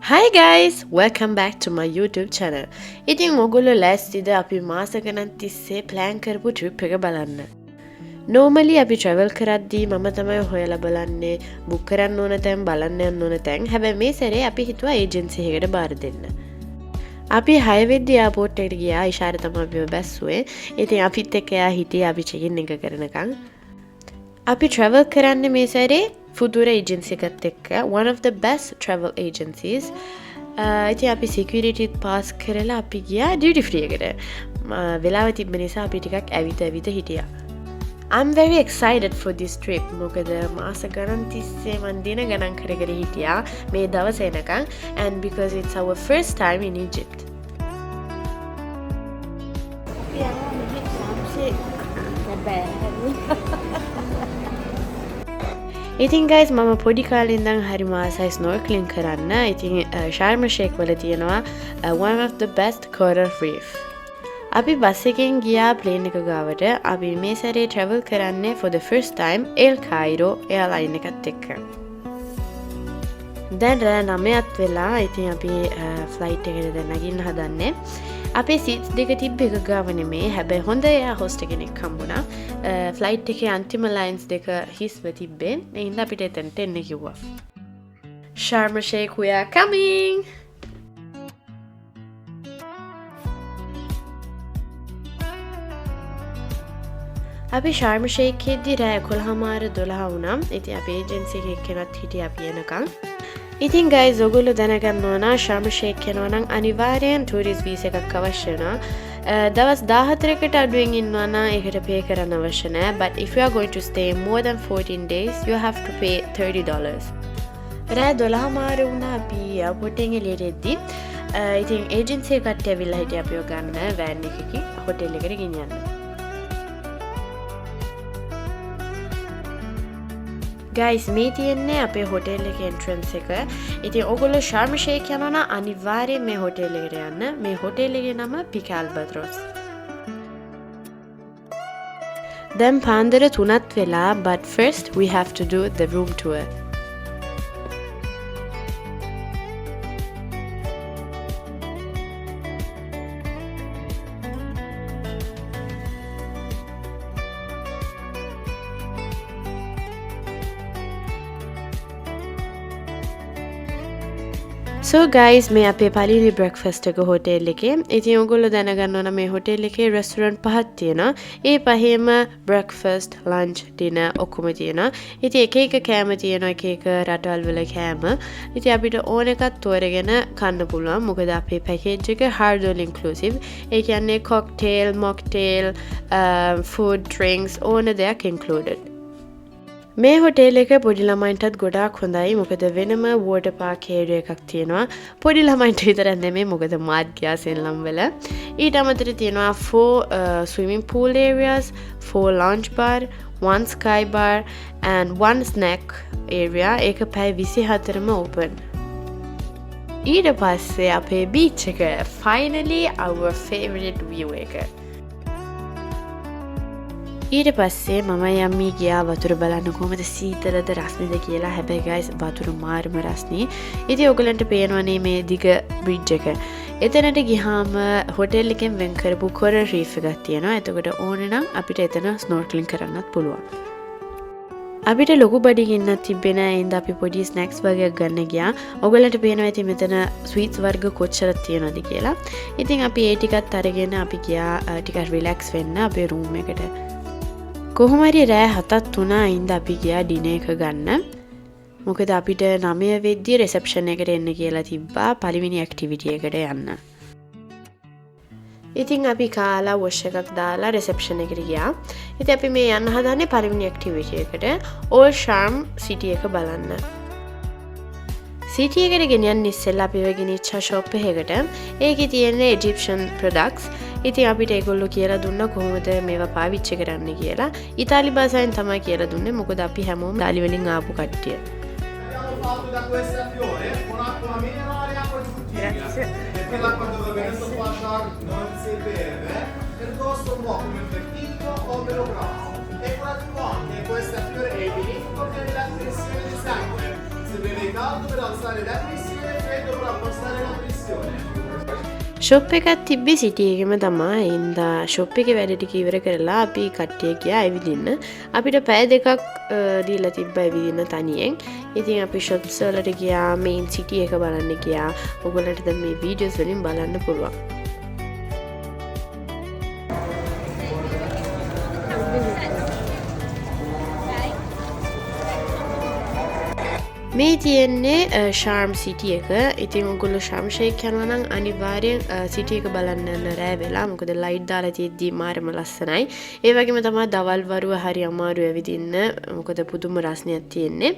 Hi guys! Welcome back to my YouTube channel. ඉතින් ඔගොල්ලෝ ලෑස්තිද අපි මාස ගණන් තිස්සේ ප්ලෑන් කරපු ට්‍රිප් එක බලන්න. Normally අපි travel කරද්දී මම තමයි හොයලා බලන්නේ බුක් කරන්න ඕන තැන් බලන්න යන්න ඕන තැන්. හැබැයි මේ සැරේ අපි හිතුවා ඒජන්සි එකකට බාර දෙන්න. අපි 6 වෙනි එයාපෝට් එකට ගියා. ඉෂාර තමයි අපිව බැස්සුවේ. ඉතින් අපිත් එක්ක එයා හිටියේ අපි check-in එක කරනකම්. අපි travel කරන්නේ මේ සැරේ Futura agency එකත් එක්ක one of the best travel agencies. ඉතින් අපි security pass කරලා අපි ගියා duty free එකට. වෙලාව තිබ්බ නිසා අපි ටිකක් ඇවිත් හිටියා. I'm very excited for this trip. මොකද මාස ගණන් තිස්සේ මන් දින ගණන් කර හිටියා මේ දවස එනකන් and because it's our first time in Egypt. ඉතින් guys මම පොඩි කාලේ ඉඳන් හරිම ආසයි snorkeling කරන්න. ඉතින් Sharm el-Sheikh වල තියෙනවා one of the best coral reef. අපි බස් එකෙන් ගියා ප්ලේන් එක ගාවට. අපි මේ සැරේ travel කරන්නේ for the first time El Cairo airline එකත් එක්ක. දැන් රෑ 9ත් වෙලා. ඉතින් අපි flight එකට දැන් නගින්න හදන්නේ. අපේ seats දෙක තිබ්බ එක ගාව නෙමේ. හැබැයි හොඳ එයා host කෙනෙක් හම්බුණා. flight එකේ අන්තිම lines දෙක හිස්ව තිබ්බේ. ඒ හින්දා අපිට එතනට එන්න කිව්වා. Sharm el-Sheikh we are coming. අපි Sharm el-Sheikh එකේදී රෑ 11:12 වුණා. ඉතින් අපේ agency එකේ කෙනෙක් හිටියා අපි එනකන්. ඉතින් guys ඔගොල්ලෝ දැනගන්න ඕන Sharm el-Sheikh යනවා නම් අනිවාර්යෙන් tourist visa එකක් අවශ්‍ය වෙනවා. දවස් 14කට අඩුවෙන් ඉන්නවා නම් ඒකට pay කරන්න අවශ්‍ය නැහැ. But if you are going to stay more than 14 days you have to pay $30. රෑ 12 මාර වුණා අපි airport එකෙන් එළියට එද්දි. ඉතින් agency එකට ඇවිල්ලා හිටියා අපිව ගන්න van එකකින් hotel එකට ගෙනියන්න. Guys මේ තියන්නේ අපේ hotel එකේ entrance එක. ඉතින් ඔයගොල්ලෝ Sharm el-Sheikh යනවා නම් අනිවාර්යෙන් මේ hotel එකට යන්න. මේ hotel එකේ නම Peak Albatross. දැන් පාන්දර 3ත් වෙලා but first we have to do the room tour. So guys මේ අපේ පළවෙනි breakfast එක hotel එකේ. ඉතින් ඔයගොල්ලෝ දැනගන්න ඕන මේ hotel එකේ restaurant පහක් තියෙනවා. ඒ පහේම breakfast, lunch, dinner ඔක්කොම තියෙනවා. ඉතින් එක කෑම තියෙනවා එක රටවල් වල කෑම. ඉතින් අපිට ඕන එකක් තෝරගෙන කන්න පුළුවන්. මොකද අපේ package එක hard all inclusive. ඒ කියන්නේ cocktail, mocktail, food, drinks ඕන දෙයක් included. මේ hotel එක පොඩි ළමයින්ටත් ගොඩාක් හොඳයි. මොකද වෙනම water park area එකක් තියෙනවා. පොඩි ළමයින්ට විතරක් නෙමෙයි මොකද මාත් ගියා සෙල්ලම් වල. ඊට අමතරව තියෙනවා 4 swimming pool areas, 4 lounge bar, 1 sky bar and 1 snack area. ඒක පැය 24ම open. ඊට පස්සේ අපේ beach එක finally our favorite view එක. ඊට පස්සේ මම යම්මී ගියා වතුර බලන්න කොහොමද සීතලද රස්නේද කියලා. හැබැයි guys වතුර මාරම රස්නේ. ඉතින් ඔයගලන්ට පේනවනේ මේ දිග බ්‍රිජ් එක. එතනට ගියාම හොටෙල් එකෙන් වෙන් කරපු coral reef එකක් තියෙනවා. එතකොට ඕනේ නම් අපිට එතන snorkeling කරන්නත් පුළුවන්. අපිට ලොකු බඩගින්නක් තිබ්බේ නෑ. ඒ හින්දා අපි පොඩි snacks වර්ගයක් ගන්න ගියා. ඔයගලන්ට පේනවා ඉතින් මෙතන sweets වර්ග කොච්චරක් තියෙනවද කියලා. ඉතින් අපි ඒ ටිකත් අරගෙන අපි ගියා ටිකක් relax වෙන්න අපේ room එකට. කොහොම හරි රෑ 7ත් වුණා. ඉඳන් අපි ගියා ඩිනර් එක ගන්න. මොකද අපිට 9 වෙද්දී රිසෙප්ෂන් එකට එන්න කියලා තිබ්බා පළවෙනි ඇක්ටිවිටි එකට යන්න. ඉතින් අපි කාලා වොෂ් එකක් දාලා රිසෙප්ෂන් එකට ගියා. ඉතින් අපි මේ යන්න හදන්නේ පළවෙනි ඇක්ටිවිටි එකට Old Sharm City එක බලන්න. City එකට ගෙනියන්න ඉස්සෙල්ලා අපි ගෙනිච්ච shop එකකට. ඒකේ තියෙන Egyptian products. ඉතින් අපිට ඒගොල්ලෝ කියලා දුන්නා කොහොමද මේවා පාවිච්චි කරන්න කියලා. ඉතාලි භාෂාවෙන් තමයි කියලා දුන්නේ. මොකද අපි හැමෝම ඉතාලි වලින් ආපු කට්ටිය. Se beve caldo per alzare la pressione, freddo per shop එකක් තිබ්බේ සිටි එකේම තමයි. ඉඳා ෂොප් එකේ වැඩ ටික ඉවර කරලා අපි කට්ටිය ගියා ඇවිදින්න. අපිට පැය දෙකක් දීලා තිබ්බා ඇවිදින්න තනියෙන්. ඉතින් අපි ෂොප්ස් වලට ගියා, මේන් සිටි එක බලන්න ගියා. ඔයගොල්ලන්ට දැන් මේ වීඩියෝස් වලින් බලන්න පුළුවන්. මේ තියෙන්නේ ශාර්ම් සිටි එක. ඉතින් ඔයගොල්ලෝ ශාර්ම් ෂේක් යනවා නම් අනිවාර්යෙන් සිටි එක බලන්න යන්න රෑ වෙලා. මොකද ලයිට් දාලා තියෙද්දි මාරම ලස්සනයි. ඒ වගේම තමයි දවල් වරුව හරි අමාරු ඇවිදින්න. මොකද පුදුම රස්නයක් තියෙන්නේ.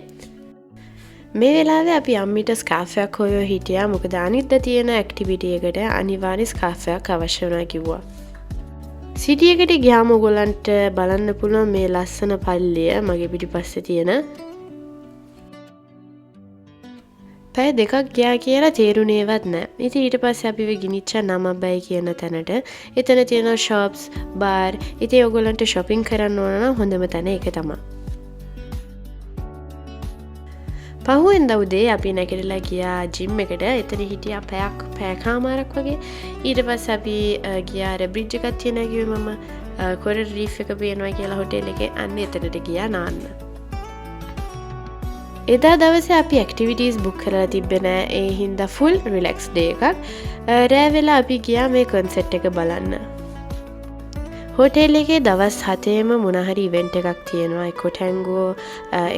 මේ වෙලාවේ අපි අම්මිට ස්කාෆ් එකක් හොයෝ හිටියා. මොකද අනිද්දා තියෙන ඇක්ටිවිටි එකට අනිවාර්ය ස්කාෆ් එකක් අවශ්‍ය වුණා කිව්වා. සිටි එකට ගියාම ඔයගොල්ලන්ට බලන්න පුළුවන් මේ ලස්සන පල්ලිය මගේ පිටිපස්සේ තියෙන. පැය දෙකක් ගියා කියලා තේරුණේවත් නෑ. ඉතින් ඊට පස්සේ අපිව ගිනිච්චා නමබයි කියන තැනට. එතන තියෙනවා shops, bar. ඉතින් ඔයගොල්ලන්ට shopping කරන්න ඕන නම් හොඳම තැන ඒක තමයි. පහුවෙන්දා උදේ අපි නැගිටලා ගියා ජිම් එකට. එතන හිටියා පැයකමාරක් වගේ. ඊට පස්සේ අපි ගියා අර බ්‍රිජ් එකක් තියෙනවා කිව්වේ මම. කොරල් රීෆ් එක පේනවා කියලා හොටෙල් එකේ. අන්න එතනට ගියා නාන්න. එදා දවසේ අපි ඇක්ටිවිටීස් බුක් කරලා තිබ්බේ නෑ. ඒ හින්දා ෆුල් රිලැක්ස් ඩේ එකක්. රෑ වෙලා අපි ගියා මේ කොන්සර්ට් එක බලන්න. හෝටෙල් එකේ දවස් 7ෙම මොන හරි ඉවෙන්ට් එකක් තියෙනවා. එක්ක ටැන්ගෝ,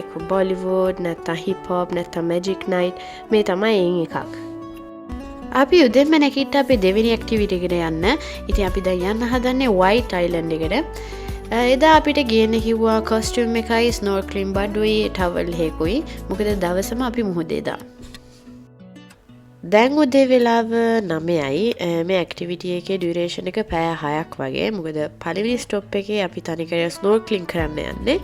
එක්ක බොලිවුඩ්, නැත්නම් හිප් හොප්, නැත්නම් මැජික් නයිට්. මේ තමයි එයින් එකක්. අපි උදේම නැගිට්ට අපි දෙවෙනි ඇක්ටිවිටි එකට යන්න. ඉතින් අපි දැන් යන්න හදන්නේ වයිට් අයිලන්ඩ් එකට. එදා අපිට ගේන්න කිව්වා කොස්ටියුම් එකයි, ස්නෝර්කලින් බඩුයි, ටවල් එකකුයි. මොකද දවසම අපි මුහුදේ දා. දැන් උදේ වෙලාව 9යි. මේ ඇක්ටිවිටි එකේ ඩියුරේෂන් එක පැය 6ක් වගේ. මොකද පළවෙනි ස්ටොප් එකේ අපි තනිකර ස්නෝර්කලින් කරන්න යන්නේ.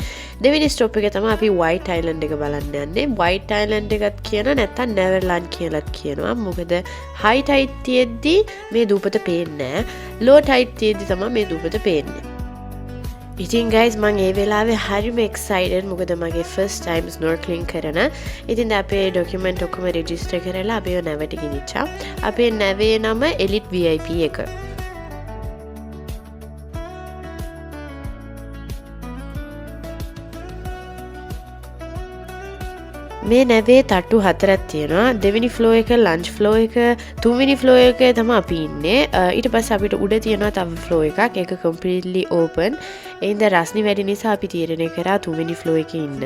දෙවෙනි ස්ටොප් එකේ තමයි අපි වයිට් අයිලන්ඩ් එක බලන්න යන්නේ. වයිට් අයිලන්ඩ් එකත් කියන නැත්නම් නෙවර්ලන්ඩ් කියලාත් කියනවා. මොකද හයි ටයිඩ් තියෙද්දි මේ දූපත පේන්නේ නැහැ. ලෝ ටයිඩ් තියෙද්දි තමයි මේ දූපත පේන්නේ. ඉතින් ගයිස් මං ඒ වෙලාවේ හරිම එක්සයිටඩ්. මොකද මගේ ෆස්ට් ටයිම් ස්නෝර්කලින් කරන. ඉතින් අපේ ඩොකියුමන්ට් ඔක්කොම රෙජිස්ටර් කරලා අපිව නැවට ගෙනිච්චා. අපේ නැවේ නම එලිට් VIP එක. මේ නැවේ තට්ටු 4ක් තියෙනවා. දෙවෙනි ෆ්ලෝ එක, ලන්ච් ෆ්ලෝ එක, තුන්වෙනි ෆ්ලෝ එක තමයි අපි ඉන්නේ. ඊට පස්සේ අපිට උඩ තියෙනවා තව ෆ්ලෝ එකක්. ඒක කම්ප්ලීට්ලි ඕපන්. ඒ හින්දා රස්නි වැඩි නිසා අපි තීරණය කරා තුන්වෙනි ෆ්ලෝ එකේ ඉන්න.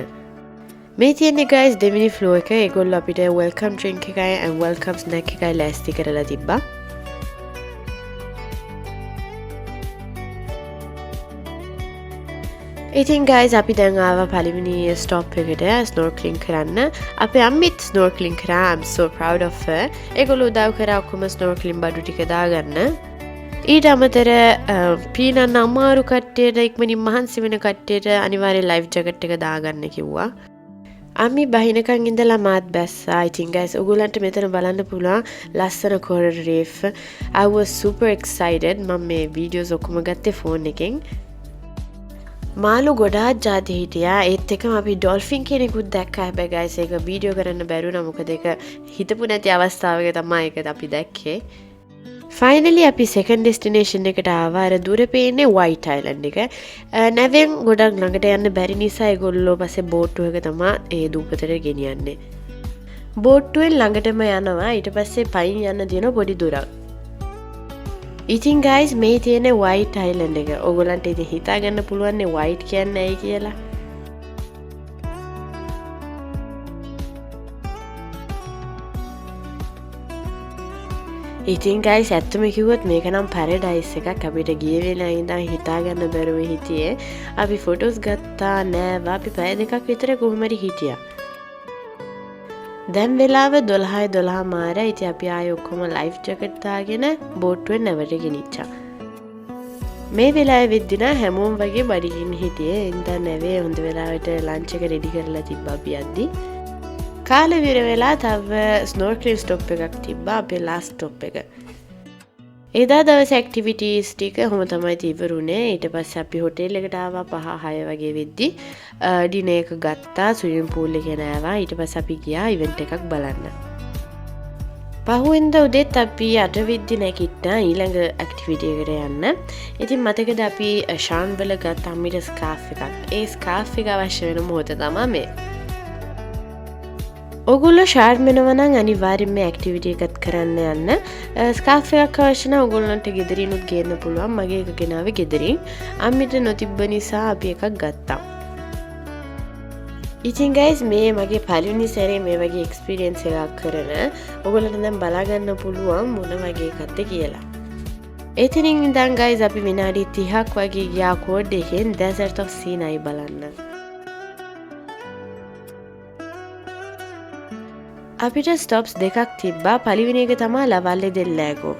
මේ තියෙන්නේ guys දෙවෙනි ෆ්ලෝ එක. ඒගොල්ලෝ අපිට welcome drink එකයි and welcome snack එකයි ලෑස්ති කරලා තිබ්බා. ඉතින් guys අපි දැන් ආවා පළවෙනි ස්ටොප් එකට ස්නෝර්කලින් කරන්න. අපේ අම්මිත් ස්නෝර්කලින් කරා. I'm so proud of her. ඒගොල්ලෝ උදව් කරා ඔක්කොම ස්නෝර්කලින් බඩු ටික දාගන්න. ඊට අමතර පීනන්න අමාරු කට්ටියට ඉක්මනින් මහන්සි වෙන කට්ටියට අනිවාර්යෙන් ලයිෆ් ජැකට් එක දාගන්න කිව්වා. අම්මි බහිනකන් ඉඳලා මාත් බැස්සා. ඉතින් guys ඔයගොල්ලන්ට මෙතන බලන්න පුළුවන් ලස්සන coral reef. I was super excited. මම මේ වීඩියෝස් ඔක්කොම ගත්තේ ෆෝන් එකෙන්. මාළු ගොඩාක් ජාති හිටියා. ඒත් එකම අපි ඩොල්ෆින් කෙනෙකුත් දැක්කා. හැබැයි guys ඒක වීඩියෝ කරන්න බැරුණා. මොකද ඒක හිතපු නැති අවස්ථාවක තමයි ඒක අපි දැක්කේ. ෆයිනලි අපි සෙකන්ඩ් ඩෙස්ටිනේෂන් එකට ආවා. අර දුර පේන්නේ වයිට් අයිලන්ඩ් එක. නැවෙන් ගොඩක් ළඟට යන්න බැරි නිසා ඒගොල්ලෝ පස්සේ බෝට්ටුවක තමයි ඒ දූපතට ගෙනියන්නේ. බෝට්ටුවෙන් ළඟටම යනවා. ඊට පස්සේ පයින් යන්න තියෙන පොඩි දුරක්. ඉතින් guys මේ තියෙන වයිට් අයිලන්ඩ් එක. ඔයගොල්ලන්ට ඉතින් හිතා ගන්න පුළුවන් නේ වයිට් කියන්නේ ඇයි කියලා. ඉතින් guys ඇත්තම කිව්වොත් මේක නම් පැරඩයිස් එකක්. අපිට ගිය වෙලාවේ ඉඳන් හිතා ගන්න බැරුව හිටියේ. අපි ෆොටෝස් ගත්තා නෑ. අපි පැය දෙකක් විතර කොහොම හරි හිටියා. දැන් වෙලාව 12:12 මාර. ඉතින් අපි ආයේ ඔක්කොම ලයිෆ් ජැකට් දාගෙන බෝට්ටුවෙන් නැවට ගෙනිච්චා. මේ වෙලාවේ වෙද්දින හැමෝම වගේ බඩගින්න හිටියේ. එන්දා නැවේ හොඳ වෙලාවට ලන්ච් එක රෙඩි කරලා තිබ්බා අපි යද්දි. කාලෙ විර වෙලා තව ස්නෝර්කලින් ස්ටොප් එකක් තිබ්බා. අපේ ලාස්ට් ස්ටොප් එක. එදා දවසේ ඇක්ටිවිටීස් ටික කොහොම තමයි ඉවරුනේ. ඊට පස්සේ අපි හොටෙල් එකට ආවා 5-6 වගේ වෙද්දි. ඩිනර් එක ගත්තා. ස්විමින් pool එකේ නෑවා. ඊට පස්සේ අපි ගියා ඉවෙන්ට් එකක් බලන්න. පහුවෙන්ද උදෙත් අපි අටවිද්දි නැකිට්ටා ඊළඟ ඇක්ටිවිටිය එකට යන්න. ඉතින් මතකද අපි ශාන්වල ගත් අම්මිට ස්කාෆ් එකක්. ඒ ස්කාෆ් එක අවශ්‍ය වෙන මොහොත තමා මේ. ඔගොල්ලෝ ෂාර්ට් වෙනවනම් අනිවාර්යෙන්ම ඇක්ටිවිටි එකත් කරන්න යන්න. ස්කාෆ් එකක් අවශ්‍ය නම් ඔයගොල්ලන්ට ගෙදරිනුත් ගේන්න පුළුවන්. මගේ එක ගෙනාවේ ගෙදරින්. අම්මිට නොතිබ්බ නිසා අපි එකක් ගත්තා. ඉතින් ගයිස් මේ මගේ පළවෙනි සැරේ මේ වගේ එක්ස්පීරියන්ස් එකක් කරන. ඔයගොල්ලන්ට දැන් බලා ගන්න පුළුවන් මොන වගේ එකක්ද කියලා. එතනින් ඉඳන් ගයිස් අපි විනාඩි 30ක් වගේ ගියා කෝඩ් එකෙන් Desert of Sinai බලන්න. අපිට ස්ටොප්ස් දෙකක් තිබ්බා. පළවෙනි එක තමයි ලවල්ලේ දෙල්ලෑගෝ.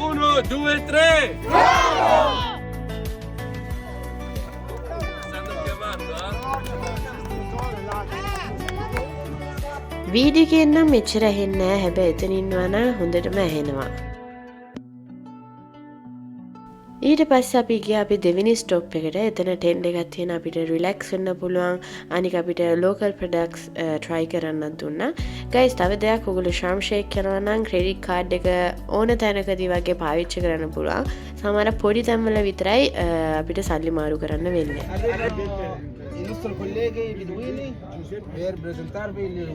Uno, due, tre! Stanno chiamando, video එකෙන් නම් මෙච්චර ඇහෙන්නේ නැහැ. හැබැයි එතන ඉන්නවා නම් හොඳටම ඇහෙනවා. ඊට පස්සේ අපි ගියා අපි දෙවෙනි ස්ටොප් එකට. එතන ටෙන්ට් එකක් තියෙන අපිට රිලැක්ස් වෙන්න පුළුවන්. අනික අපිට ලෝකල් ප්‍රොඩක්ට්ස් try කරන්නත් දුන්නා. ගයිස් තව දෙයක් ඔයගොල්ලෝ ශාම් ෂේක් කරනවා නම් ක්‍රෙඩිට් කාඩ් එක ඕන තැනකදී වගේ පාවිච්චි කරන්න පුළුවන්. සමහර පොඩි තැන්වල විතරයි අපිට සල්ලි මාරු කරන්න වෙන්නේ. I nostri colleghi beduini per presentarvi le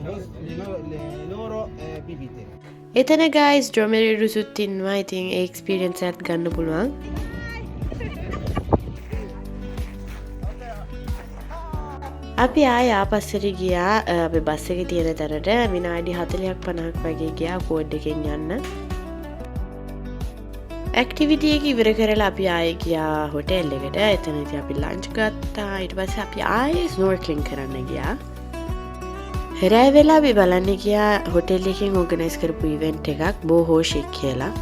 loro bibite. එතන ගයිස් ඩ්‍රොමෙරි රුසුත් ඉන්නවා. ඉතින් ඒ එක්ස්පීරියන්ස් එකත් ගන්න පුළුවන්. අපි ආය ආපස්සට ගියා අපේ බස් එකේ තියෙන තැනට. විනාඩි 40ක් 50ක් වගේ ගියා කෝඩ් එකෙන් යන්න. ඇක්ටිවිටි එක ඉවර කරලා අපි ආයේ ගියා හොටෙල් එකට. එතනදී අපි ලන්ච් ගත්තා. ඊට පස්සේ අපි ආයේ ස්නෝර්කලින් කරන්න ගියා. රෑ වෙලා අපි බලන්න ගියා හොටෙල් එකෙන් ඕගනයිස් කරපු ඉවෙන්ට් එකක් බෝහෝ ෂෙක් කියලා.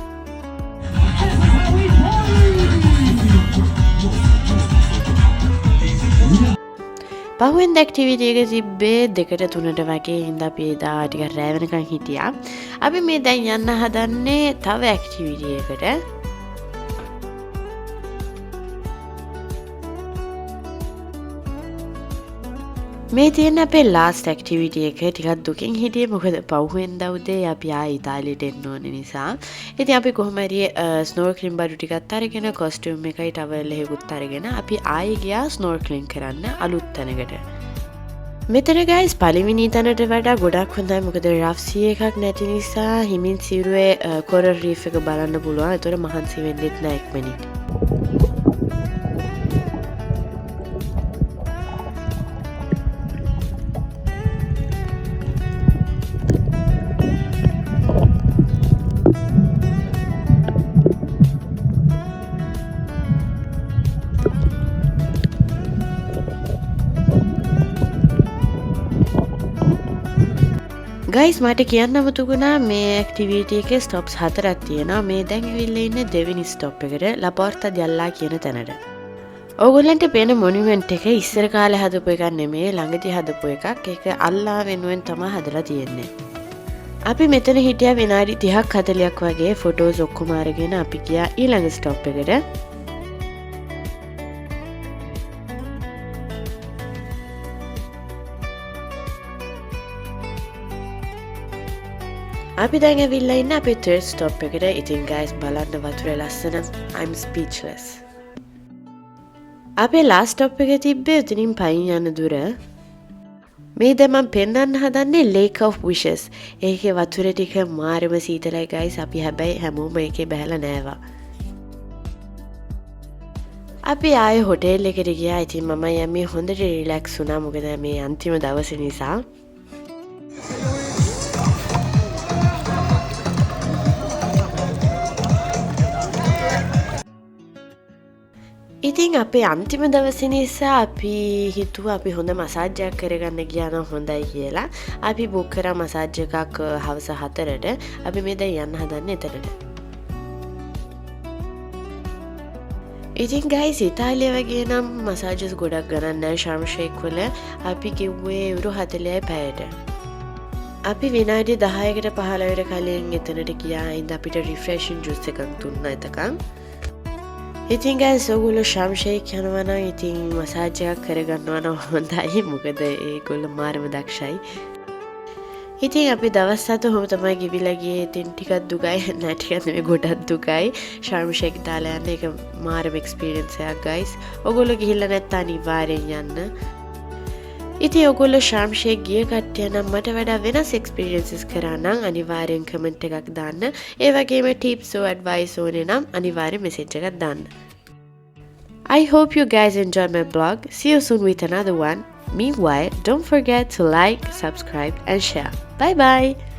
පහුවෙන්ද ඇක්ටිවිටි එක තිබ්බේ 2-3ට වගේ. හින්දා අපි එදා ටිකක් රෑ වෙනකන් හිටියා. අපි මේ දැන් යන්න හදන්නේ තව ඇක්ටිවිටි එකට. මේ තියෙන අපේ ලාස්ට් ඇක්ටිවිටි එක. ටිකක් දුකින් හිටියේ මොකද පහුවෙන්දා උදේ අපි ආයේ ඉතාලියට එන්න ඕන නිසා. ඉතින් අපි කොහොම හරි ස්නෝර්කලින් බඩු ටිකක් අරගෙන කොස්ටියුම් එකයි ටවල් එකකුත් අරගෙන අපි ආයේ ගියා ස්නෝර්කලින් කරන්න අලුත් තැනකට. මෙතන ගයිස් පළවෙනි තැනට වඩා ගොඩක් හොඳයි. මොකද රෆ් සී එකක් නැති නිසා හිමින් සිරුවේ කොරල් රීෆ් එක බලන්න පුළුවන්. ඒතර මහන්සි වෙන්නෙත් නෑ ඉක්මනින්. ගයිස් මට කියන්න අමතකුණා මේ ඇක්ටිවිටි එකේ ස්ටොප්ස් 4ක් තියෙනවා. මේ දැන් ඇවිල්ලා ඉන්නේ දෙවෙනි ස්ටොප් එකට ලා පෝර්තා දියල්ලා කියන තැනට. ඕගොල්ලන්ට පේන මොනියුමන්ට් එක ඉස්සර කාලේ හදපු එකක් නෙමෙයි ළඟදී හදපු එකක්. ඒක අල්ලා වෙනුවෙන් තමයි හදලා තියෙන්නේ. අපි මෙතන හිටියා විනාඩි 30ක් 40ක් වගේ. ෆොටෝස් ඔක්කොම අරගෙන අපි ගියා ඊළඟ ස්ටොප් එකට. අපි දැන් ඇවිල්ලා ඉන්න අපේ third stop එකට. ඉතින් guys බලන්න වතුරේ ලස්සන. I'm speechless. අපේ last stop එක තිබ්බේ උතනින් පයින් යන දුර. මේ දැන් මම පෙන්වන්න හදන්නේ Lake of Wishes. ඒකේ වතුර ටික මාරම සීතලයි guys. අපි හැබැයි හැමෝම ඒකේ බැහැලා නෑවා. අපි ආයේ හොටෙල් එකට ගියා. ඉතින් මම යන්නේ හොඳට රිලැක්ස් වුණා. මොකද මේ අන්තිම දවසේ නිසා. ඉතින් අපේ අන්තිම දවසේ නිසා අපි හිතුවා අපි හොඳ මසාජ් එකක් කරගන්න ගියා නම් හොඳයි කියලා. අපි බුක් කරා මසාජ් එකක් හවස 4ට. අපි මේ දැන් යන්න හදන්නේ එතනට. ඉතින් guys ඉතාලිය වගේ නම් මසාජස් ගොඩක් ගණන් නැහැ ශාර්ම් ෂේක් වල. අපි කිව්වේ යුරෝ 40යි පැයට. අපි විනාඩි 10කට 15කට කලින් එතනට ගියා. ඉතින් අපිට රිෆ්‍රෙෂින් ජූස් එකක් දුන්නා එතකන්. ඉතින් guys ඔයගොල්ලෝ ශාම් ෂේක් යනවා නම් ඉතින් මසාජ් එකක් කරගන්නවා නම් හොඳයි. මොකද ඒගොල්ලෝ මාරම දක්ෂයි. ඉතින් අපි දවස් 7 හොම තමයි ගිවිලා ගියේ. ඉතින් ටිකක් දුකයි නෑ ටිකක් නෙමෙයි ගොඩක් දුකයි. ශාම් ෂේක් දාලා යන්න ඒක මාරම එක්ස්පීරියන්ස් එකක් guys. ඔයගොල්ලෝ ගිහිල්ලා නැත්නම් අනිවාර්යෙන් යන්න. ඉතින් ඔයගොල්ලෝ ශාම් ෂේක් ගිය කට්ටිය නම් මට වඩා වෙනස් එක්ස්පීරියන්සස් කරා නම් අනිවාර්යෙන් කමෙන්ට් එකක් දාන්න. ඒ වගේම ටිප්ස් or advice ඕනේ නම් අනිවාර්යෙන් මෙසේජ් එකක් දාන්න. I hope you guys enjoyed my blog. See you soon with another one. Meanwhile, don't forget to like, subscribe and share. Bye bye!